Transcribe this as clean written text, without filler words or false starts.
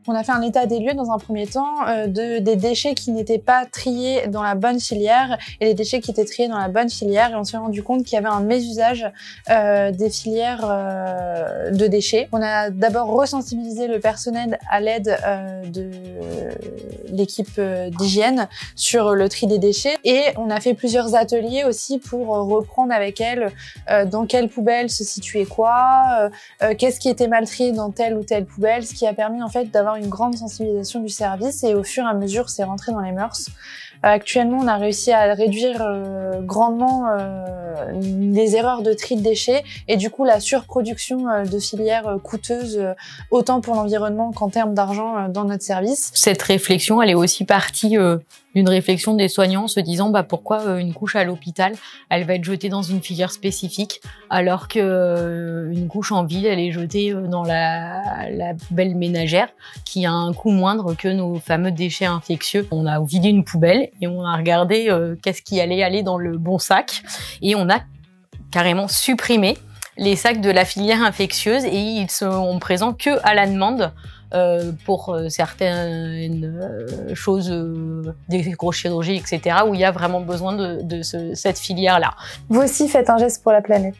On a fait un état des lieux dans un premier temps des déchets qui n'étaient pas triés dans la bonne filière et des déchets qui étaient triés dans la bonne filière, et on s'est rendu compte qu'il y avait un mésusage des filières de déchets. On a d'abord resensibilisé le personnel à l'aide de l'équipe d'hygiène sur le tri des déchets, et on a fait plusieurs ateliers aussi pour reprendre avec elle dans quelle poubelle se situait quoi, qu'est-ce qui était mal trié dans telle ou telle poubelle, ce qui a permis en fait d'avoir une grande sensibilisation du service, et au fur et à mesure c'est rentré dans les mœurs. Actuellement, on a réussi à réduire grandement les erreurs de tri de déchets et du coup la surproduction de filières coûteuses, autant pour l'environnement qu'en termes d'argent dans notre service. Cette réflexion, elle est aussi partie d'une réflexion des soignants se disant pourquoi une couche à l'hôpital, elle va être jetée dans une filière spécifique alors que une couche en ville, elle est jetée dans la poubelle ménagère qui a un coût moindre que nos fameux déchets infectieux. On a vidé une poubelle et on a regardé qu'est-ce qui allait aller dans le bon sac, et on a carrément supprimé les sacs de la filière infectieuse, et ils sont présents que à la demande pour certaines choses, des chirurgies, etc., où il y a vraiment besoin de cette filière-là. Vous aussi faites un geste pour la planète.